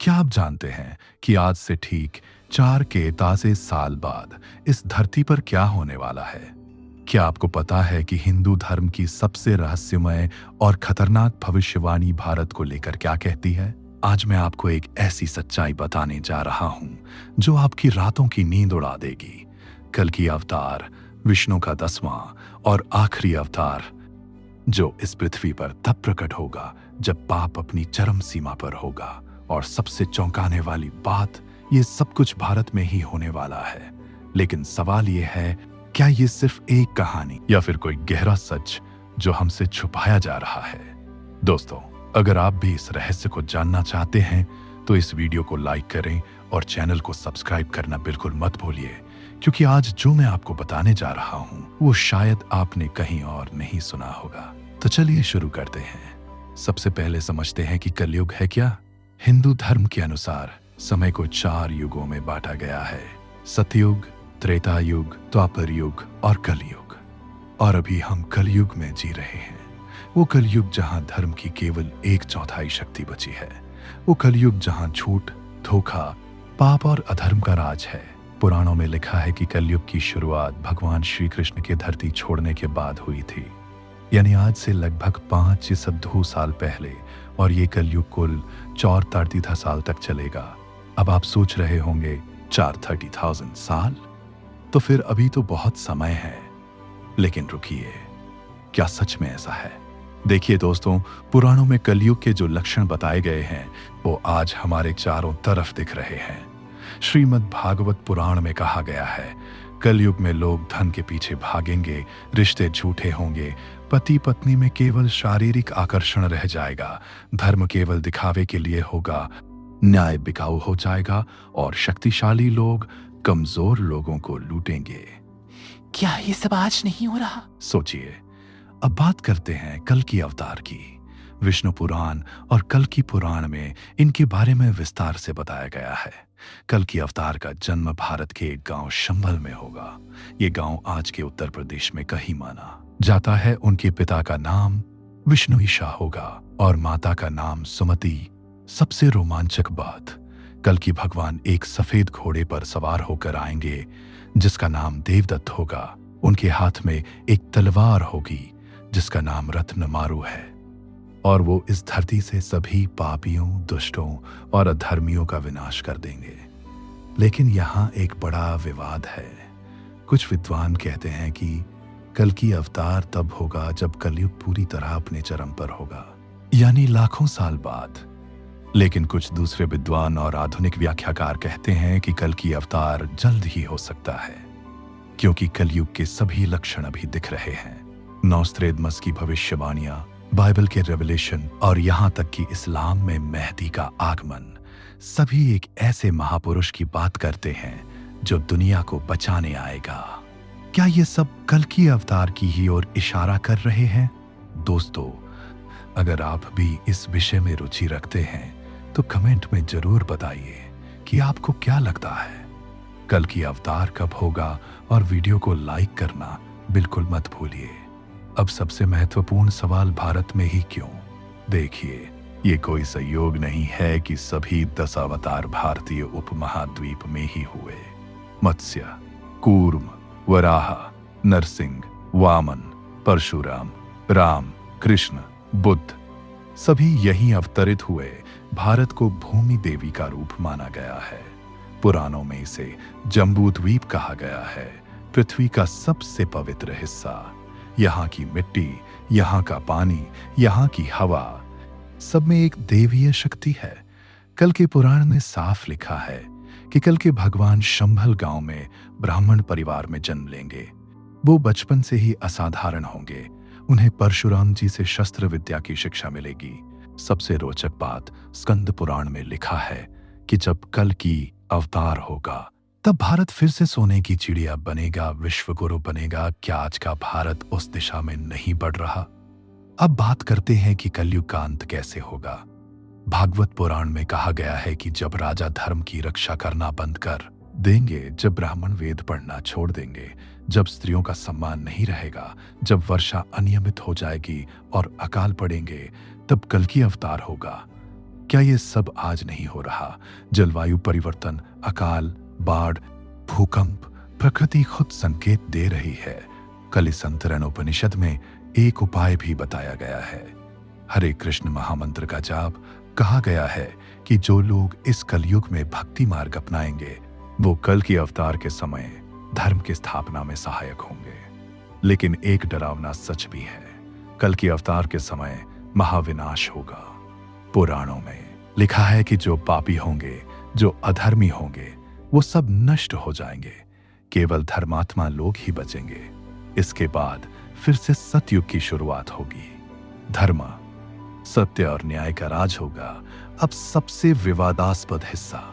क्या आप जानते हैं कि आज से ठीक 4 के ताज़े साल बाद इस धरती पर क्या होने वाला है? क्या आपको पता है कि हिंदू धर्म की सबसे रहस्यमय और खतरनाक भविष्यवाणी भारत को लेकर क्या कहती है? आज मैं आपको एक ऐसी सच्चाई बताने जा रहा हूं जो आपकी रातों की नींद उड़ा देगी। कल की अवतार, विष्णु का 10वां और आखिरी अवतार, जो इस पृथ्वी पर तब प्रकट होगा जब पाप अपनी चरम सीमा पर होगा। और सबसे चौंकाने वाली बात, ये सब कुछ भारत में ही होने वाला है। लेकिन सवाल ये है, क्या ये सिर्फ एक कहानी या फिर कोई गहरा सच जो हमसे छुपाया जा रहा है? दोस्तों, अगर आप भी इस रहस्य को जानना चाहते हैं तो इस वीडियो को लाइक करें और चैनल को सब्सक्राइब करना बिल्कुल मत भूलिए, क्योंकि आज जो मैं आपको बताने जा रहा हूं वो शायद आपने कहीं और नहीं सुना होगा। तो चलिए शुरू करते हैं। सबसे पहले समझते हैं कि कलयुग है क्या। हिंदू धर्म के अनुसार समय को 4 युगों में बांटा गया है: सतयुग, त्रेता युग, द्वापर युग और कलयुग। और अभी हम कलयुग में जी रहे हैं। वो कलयुग जहां धर्म की केवल 1/4 शक्ति बची है। वो कलयुग जहां झूठ, धोखा, पाप और अधर्म का राज है। पुराणों में लिखा है कि कलयुग की शुरुआत भगवान श्री कृष्ण के धरती छोड़ने के बाद हुई थी, यानी आज से लगभग 5 साल पहले। और ये कलयुग कुल 430 साल तक चलेगा। अब आप सोच रहे होंगे, 430,000 साल? तो फिर अभी तो बहुत समय है। लेकिन रुकिए, क्या सच में ऐसा है? देखिए दोस्तों, पुराणों में कलयुग के जो लक्षण बताए गए हैं वो आज हमारे चारों तरफ दिख रहे हैं। श्रीमद् भागवत पुराण में कहा गया है, कलयुग में लोग धन के पीछे भागेंगे, रिश्ते झूठे होंगे, पति पत्नी में केवल शारीरिक आकर्षण रह जाएगा, धर्म केवल दिखावे के लिए होगा, न्याय बिकाऊ हो जाएगा और शक्तिशाली लोग कमजोर लोगों को लूटेंगे। क्या ये सब आज नहीं हो रहा? सोचिए। अब बात करते हैं कल की अवतार की। विष्णु पुराण और कल की पुराण में इनके बारे में विस्तार से बताया गया है। कल की अवतार का जन्म भारत के एक गांव शंभल में होगा। ये गांव आज के उत्तर प्रदेश में कहीं माना जाता है। उनके पिता का नाम विष्णु ईशा होगा और माता का नाम सुमति। सबसे रोमांचक बात, कल की भगवान एक सफेद घोड़े पर सवार होकर आएंगे जिसका नाम देवदत्त होगा। उनके हाथ में एक तलवार होगी जिसका नाम रत्नमारु है। और वो इस धरती से सभी पापियों, दुष्टों और अधर्मियों का विनाश कर देंगे। लेकिन यहाँ एक बड़ा विवाद है। कुछ विद्वान कहते हैं कि कल की अवतार तब होगा जब कलयुग पूरी तरह अपने चरम पर होगा, यानी लाखों साल बाद। लेकिन कुछ दूसरे विद्वान और आधुनिक व्याख्याकार कहते हैं कि कल की अवतार जल्द ही हो सकता है, क्योंकि कलयुग के सभी लक्षण अभी दिख रहे हैं। नॉस्ट्रेडमस की भविष्यवाणियां, बाइबल के रेवलेशन और यहां तक कि इस्लाम में मेहदी का आगमन, सभी एक ऐसे महापुरुष की बात करते हैं जो दुनिया को बचाने आएगा। क्या ये सब कल की अवतार की ही ओर इशारा कर रहे हैं? दोस्तों, अगर आप भी इस विषय में रुचि रखते हैं तो कमेंट में जरूर बताइए कि आपको क्या लगता है, कल की अवतार कब होगा। और वीडियो को लाइक करना बिल्कुल मत भूलिए। अब सबसे महत्वपूर्ण सवाल, भारत में ही क्यों? देखिए, ये कोई संयोग नहीं है कि सभी 10 अवतार भारतीय उपमहाद्वीप में ही हुए। मत्स्य, कूर्म, वराह, नरसिंह, वामन, परशुराम, राम, कृष्ण, बुद्ध, सभी यहीं अवतरित हुए। भारत को भूमि देवी का रूप माना गया है। पुराणों में इसे जम्बूद्वीप कहा गया है, पृथ्वी का सबसे पवित्र हिस्सा। यहाँ की मिट्टी, यहाँ का पानी, यहाँ की हवा, सब में एक देवीय शक्ति है। कल के पुराण में साफ लिखा है कि कल के भगवान शंभल गांव में ब्राह्मण परिवार में जन्म लेंगे। वो बचपन से ही असाधारण होंगे। उन्हें परशुराम जी से शस्त्र विद्या की शिक्षा मिलेगी। सबसे रोचक बात, स्कंद पुराण में लिखा है कि जब कल की अवतार होगा तब भारत फिर से सोने की चिड़िया बनेगा, विश्वगुरु बनेगा। क्या आज का भारत उस दिशा में नहीं बढ़ रहा? अब बात करते हैं कि कलयुग का अंत कैसे होगा। भागवत पुराण में कहा गया है कि जब राजा धर्म की रक्षा करना बंद कर देंगे, जब ब्राह्मण वेद पढ़ना छोड़ देंगे, जब स्त्रियों का सम्मान नहीं रहेगा, जब वर्षा अनियमित हो जाएगी और अकाल पड़ेंगे, तब कल की अवतार होगा। क्या ये सब आज नहीं हो रहा? जलवायु परिवर्तन, अकाल, बाढ़, भूकंप, प्रकृति खुद संकेत दे रही है। कलिसंतरण उपनिषद में एक उपाय भी बताया गया है। हरे कृष्ण महामंत्र का जाप। कहा गया है कि जो लोग इस कलयुग में भक्ति मार्ग अपनाएंगे वो कल की अवतार के समय धर्म की स्थापना में सहायक होंगे। लेकिन एक डरावना सच भी है, कल की अवतार के समय महाविनाश होगा। पुराणों में लिखा है कि जो पापी होंगे, जो अधर्मी होंगे, वो सब नष्ट हो जाएंगे, केवल धर्मात्मा लोग ही बचेंगे। इसके बाद फिर से सतयुग की शुरुआत होगी। धर्म, सत्य और न्याय का राज होगा। अब सबसे विवादास्पद हिस्सा।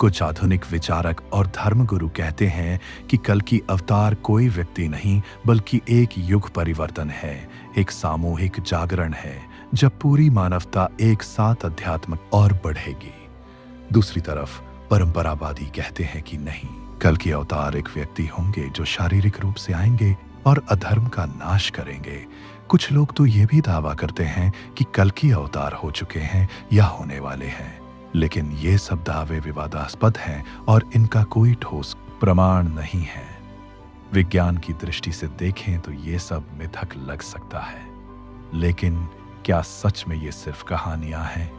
कुछ आधुनिक विचारक और धर्मगुरु कहते हैं कि कल की अवतार कोई व्यक्ति नहीं बल्कि एक युग परिवर्तन है, एक सामूहिक जागरण है जब पूरी मानवता एक साथ अध्यात्म और बढ़ेगी। दूसरी तरफ परंपरावादी कहते हैं कि नहीं, कल की अवतार एक व्यक्ति होंगे जो शारीरिक रूप से आएंगे और अधर्म का नाश करेंगे। कुछ लोग तो ये भी दावा करते हैं कि कल की अवतार हो चुके हैं या होने वाले हैं, लेकिन ये सब दावे विवादास्पद हैं और इनका कोई ठोस प्रमाण नहीं है। विज्ञान की दृष्टि से देखें तो ये सब मिथक लग सकता है, लेकिन क्या सच में ये सिर्फ कहानियां हैं?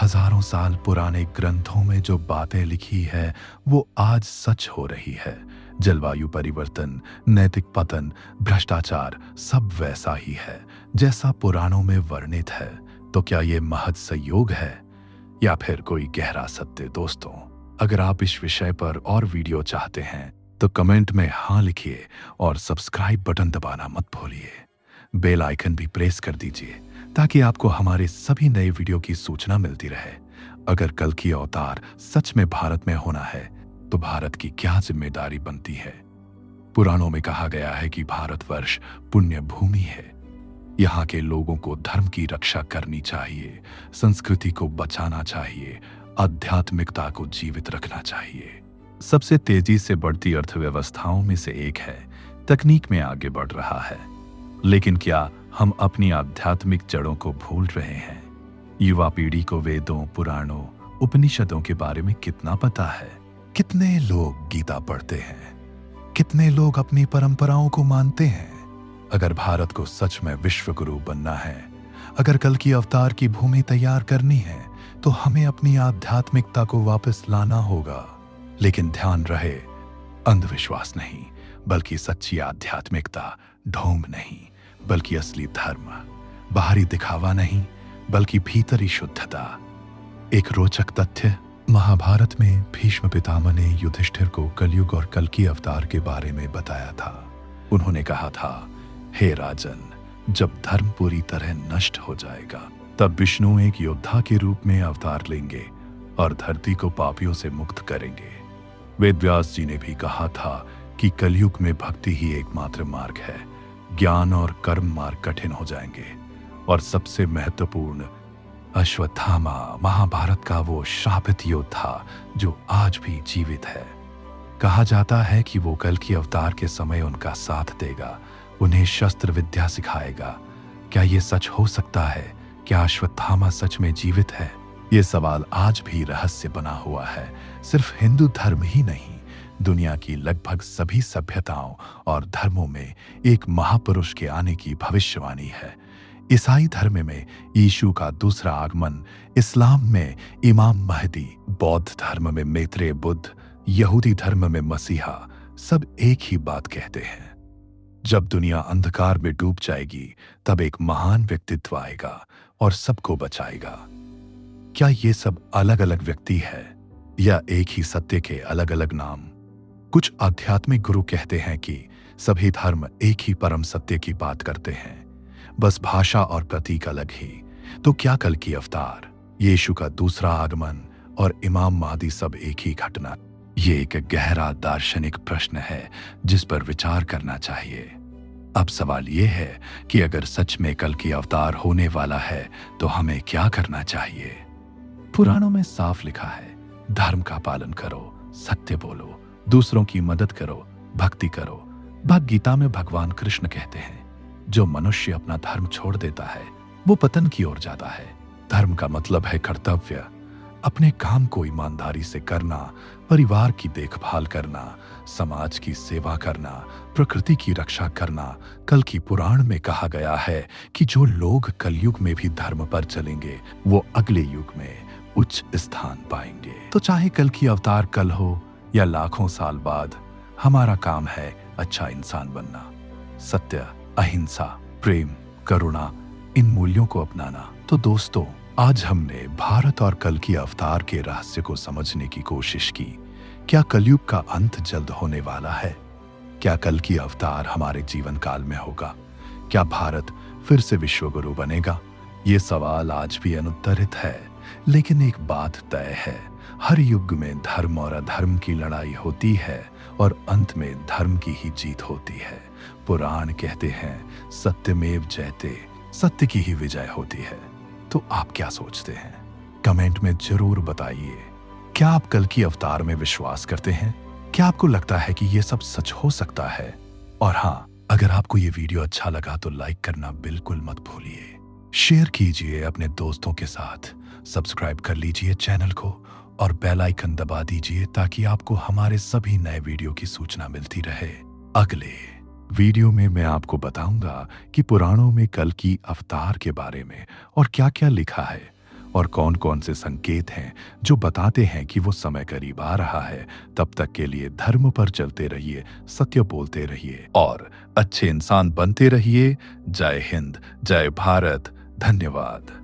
हजारों साल पुराने ग्रंथों में जो बातें लिखी है वो आज सच हो रही है। जलवायु परिवर्तन, नैतिक पतन, भ्रष्टाचार, सब वैसा ही है जैसा पुराणों में वर्णित है। तो क्या ये महज संयोग है या फिर कोई गहरा सत्य? दोस्तों, अगर आप इस विषय पर और वीडियो चाहते हैं तो कमेंट में हाँ लिखिए और सब्सक्राइब बटन दबाना मत भूलिए। बेल आइकन भी प्रेस कर दीजिए ताकि आपको हमारे सभी नए वीडियो की सूचना मिलती रहे। अगर कल की अवतार सच में भारत में होना है तो भारत की क्या जिम्मेदारी बनती है? पुराणों में कहा गया है कि भारतवर्ष पुण्य भूमि है। यहाँ के लोगों को धर्म की रक्षा करनी चाहिए, संस्कृति को बचाना चाहिए, आध्यात्मिकता को जीवित रखना चाहिए। सबसे तेजी से बढ़ती अर्थव्यवस्थाओं में से एक है, तकनीक में आगे बढ़ रहा है, लेकिन क्या हम अपनी आध्यात्मिक जड़ों को भूल रहे हैं? युवा पीढ़ी को वेदों, पुराणों, उपनिषदों के बारे में कितना पता है? कितने लोग गीता पढ़ते हैं? कितने लोग अपनी परंपराओं को मानते हैं? अगर भारत को सच में विश्व गुरु बनना है, अगर कल की अवतार की भूमि तैयार करनी है, तो हमें अपनी आध्यात्मिकता को वापस लाना होगा। लेकिन ध्यान रहे, अंधविश्वास नहीं बल्कि सच्ची आध्यात्मिकता, ढोंग नहीं बल्कि असली धर्म, बाहरी दिखावा नहीं बल्कि भीतरी शुद्धता। एक रोचक तथ्य, महाभारत में भीष्म पितामह ने युधिष्ठिर को कलयुग और कल की अवतार के बारे में बताया था। उन्होंने कहा था, हे राजन, जब धर्म पूरी तरह नष्ट हो जाएगा तब विष्णु एक योद्धा के रूप में अवतार लेंगे और धरती को पापियों से मुक्त करेंगे। वेदव्यास जी ने भी कहा था कि कलयुग में भक्ति ही एकमात्र मार्ग है, ज्ञान और कर्म मार्ग कठिन हो जाएंगे। और सबसे महत्वपूर्ण, अश्वत्थामा, महाभारत का वो श्रापित योद्धा जो आज भी जीवित है। कहा जाता है कि वो कल की अवतार के समय उनका साथ देगा, उन्हें शस्त्र विद्या सिखाएगा। क्या ये सच हो सकता है? क्या अश्वत्थामा सच में जीवित है? ये सवाल आज भी रहस्य बना हुआ है। सिर्फ हिंदू धर्म ही नहीं, दुनिया की लगभग सभी सभ्यताओं और धर्मों में एक महापुरुष के आने की भविष्यवाणी है। ईसाई धर्म में यीशु का दूसरा आगमन, इस्लाम में इमाम महदी, बौद्ध धर्म में मैत्रेय बुद्ध, यहूदी धर्म में मसीहा, सब एक ही बात कहते हैं। जब दुनिया अंधकार में डूब जाएगी तब एक महान व्यक्तित्व आएगा और सबको बचाएगा। क्या ये सब अलग अलग व्यक्ति है या एक ही सत्य के अलग अलग नाम? कुछ आध्यात्मिक गुरु कहते हैं कि सभी धर्म एक ही परम सत्य की बात करते हैं, बस भाषा और प्रतीक अलग ही। तो क्या कल की अवतार, यीशु का दूसरा आगमन और इमाम महदी सब एक ही घटना? ये एक गहरा दार्शनिक प्रश्न है जिस पर विचार करना चाहिए। अब सवाल ये है कि अगर सच में कल की अवतार होने वाला है तो हमें क्या करना चाहिए? पुराणों में साफ लिखा है, धर्म का पालन करो, सत्य बोलो, दूसरों की मदद करो, भक्ति करो। भगवद गीता में भगवान कृष्ण कहते हैं, जो मनुष्य अपना धर्म छोड़ देता है वो पतन की ओर जाता है, धर्म का मतलब है कर्तव्य, अपने काम को ईमानदारी से करना, परिवार की देखभाल करना, समाज की सेवा करना, प्रकृति की रक्षा करना। कल की पुराण में कहा गया है कि जो लोग कलयुग में भी धर्म पर चलेंगे वो अगले युग में उच्च स्थान पाएंगे। तो चाहे कल की अवतार कल हो या लाखों साल बाद, हमारा काम है अच्छा इंसान बनना, सत्य, अहिंसा, प्रेम, करुणा, इन मूल्यों को अपनाना। तो दोस्तों, आज हमने भारत और कल की अवतार के रहस्य को समझने की कोशिश की। क्या कलयुग का अंत जल्द होने वाला है? क्या कल की अवतार हमारे जीवन काल में होगा? क्या भारत फिर से विश्वगुरु बनेगा? ये सवाल आज भी अनुत्तरित है, लेकिन एक बात तय है, हर युग में धर्म और अधर्म की लड़ाई होती है और अंत में धर्म की ही जीत होती है। पुराण कहते हैं सत्यमेव जयते, सत्य की ही विजय होती है। तो आप क्या सोचते हैं? कमेंट में जरूर बताइए। क्या आप कल की अवतार में विश्वास करते हैं? क्या आपको लगता है कि ये सब सच हो सकता है? और हाँ, अगर आपको ये वीडियो अच्छा लगा तो लाइक करना बिल्कुल मत भूलिए। शेयर कीजिए अपने दोस्तों के साथ, सब्सक्राइब कर लीजिए चैनल को और बेल आइकन दबा दीजिए ताकि आपको हमारे सभी नए वीडियो की सूचना मिलती रहे। अगले वीडियो में मैं आपको बताऊंगा कि पुराणों में कल की अवतार के बारे में और क्या-क्या लिखा है और कौन-कौन से संकेत हैं जो बताते हैं कि वो समय करीब आ रहा है। तब तक के लिए धर्म पर चलते रहिए, सत्य बोलते रहिए और अच्छे इंसान बनते रहिए। जय हिंद, जय भारत, धन्यवाद।